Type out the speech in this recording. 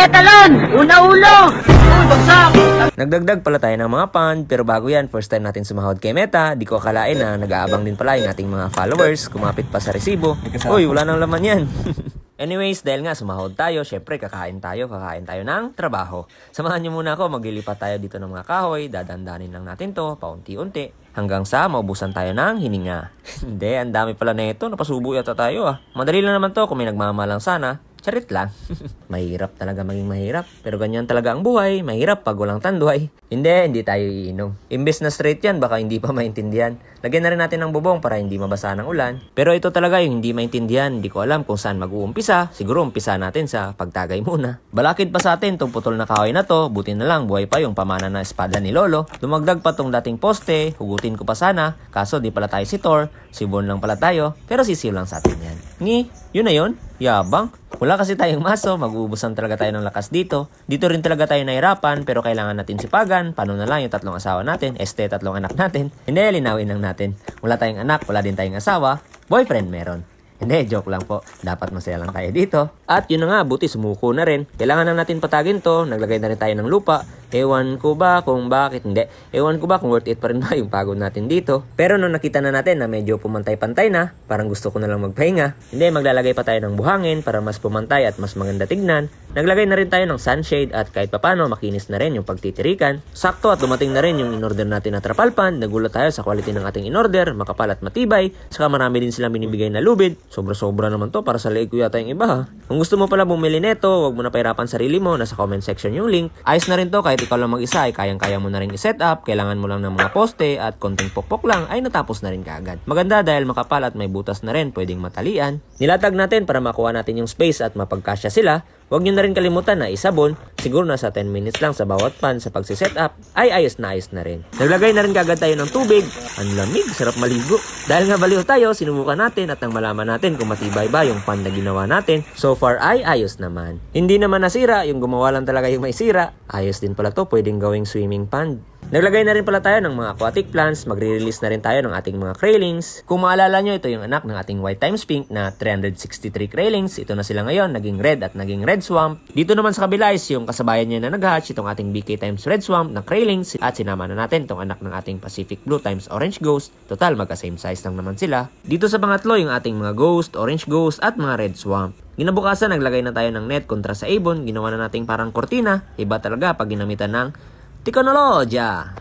talon! Una ulo! Uy, bagsak! Nagdagdag pala tayo ng mga fund, pero bago yan, first time natin sumahod kay Meta, di ko akalain na nag-aabang din pala yung ating mga followers, kumapit pa sa resibo. Uy, wala nang laman yan. Anyways, dahil nga sumahod tayo, syempre kakain tayo ng trabaho. Samahan nyo muna ako, maglilipat tayo dito ng mga kahoy, dadandanin lang natin to, paunti-unti, hanggang sa maubusan tayo ng hininga. Hindi, ang dami pala na ito, napasubo yata tayo ah. Madali lang naman to kung may nagmamalang sana. Charit lang. Mahirap talaga maging mahirap. Pero ganyan talaga ang buhay. Mahirap pag walang tanduay. Hindi tayo iinom. Imbes na straight yan, baka hindi pa maintindihan. Lagyan na rin natin ng bubong para hindi mabasa ng ulan. Pero ito talaga yung hindi maintindihan. Hindi ko alam kung saan mag-uumpisa. Siguro umpisa natin sa pagtagay muna. Balakid pa sa atin tong putol na kahoy na to. Buti na lang buhay pa yung pamana na espada ni Lolo. Dumagdag pa tong dating poste. Hugutin ko pa sana. Kaso di pala tayo si Thor. Si Bon lang pala tayo. Pero sisiw lang sa atin yan. Yun na yun. Yabang. Wala kasi tayong maso, mag-uubusan talaga tayo ng lakas dito. Dito rin talaga tayo nahirapan, pero kailangan natin sipagan. Paano na lang yung tatlong asawa natin, tatlong anak natin. Hindi, linawin lang natin. Wala tayong anak, wala din tayong asawa. Boyfriend meron. Hindi, joke lang po. Dapat masaya lang tayo dito. At yun na nga, buti sumuko na rin. Kailangan na natin patagin to. Naglagay na rin tayo ng lupa. Ewan ko ba kung bakit hindi. Ewan ko ba kung worth it pa rin ba yung pagod natin dito. Pero nung nakita na natin na medyo pumantay-pantay na, parang gusto ko na lang magpahinga. Hindi, maglalagay pa tayo ng buhangin para mas pumantay at mas maganda tignan. Naglagay na rin tayo ng sunshade at kahit papano makinis na rin yung pagtitirikan. Sakto at dumating na rin yung in-order natin na trapal pan. Nagulat tayo sa quality ng ating in-order, makapal at matibay. Saka marami din silang binibigay na lubid. Sobra-sobra naman to para sa leeg ko yata yung iba ha. Kung gusto mo pala bumili neto, huwag mo na pahirapan sarili mo. Nasa comment section yung link. Ayos na rin to kahit ikaw lang mag-isa ay kayang-kaya mo na rin i-set up. Kailangan mo lang ng mga poste at konting pokpok lang ay natapos na rin kaagad. Maganda dahil makapal at may butas na rin, pwedeng matalian. Nilatag natin para makuha natin yung space at mapagkasya sila. Huwag nyo na rin kalimutan na isabon. Siguro nasa 10 minutes lang sa bawat pan sa pagsiset up ay ayos na rin. Naglagay na rin kagad tayo ng tubig. Ang lamig, sarap maligo. Dahil nga baliw tayo, sinubukan natin at nang malaman natin kung matibay ba yung pan na ginawa natin. So far ay ayos naman. Hindi naman nasira, yung gumawa lang talaga yung may sira. Ayos din pala to, pwedeng gawing swimming pond. Naglagay na rin pala tayo ng mga aquatic plants, magre-release na rin tayo ng ating mga Krailings. Kung maalala nyo, ito yung anak ng ating white times pink na 363 Krailings. Ito na sila ngayon, naging red at naging red swamp. Dito naman sa kabila is yung kasabayan niya na nag-hatch, itong ating BK times red swamp na Krailings. At sinama na natin itong anak ng ating Pacific blue times orange ghost. Total, magka-same size lang naman sila. Dito sa pangatlo, yung ating mga ghost, orange ghost at mga red swamp. Ginabukasan, naglagay na tayo ng net kontra sa ibon. Ginawa na nating parang kortina. Iba talaga pag ginamitan ng teknolohiya.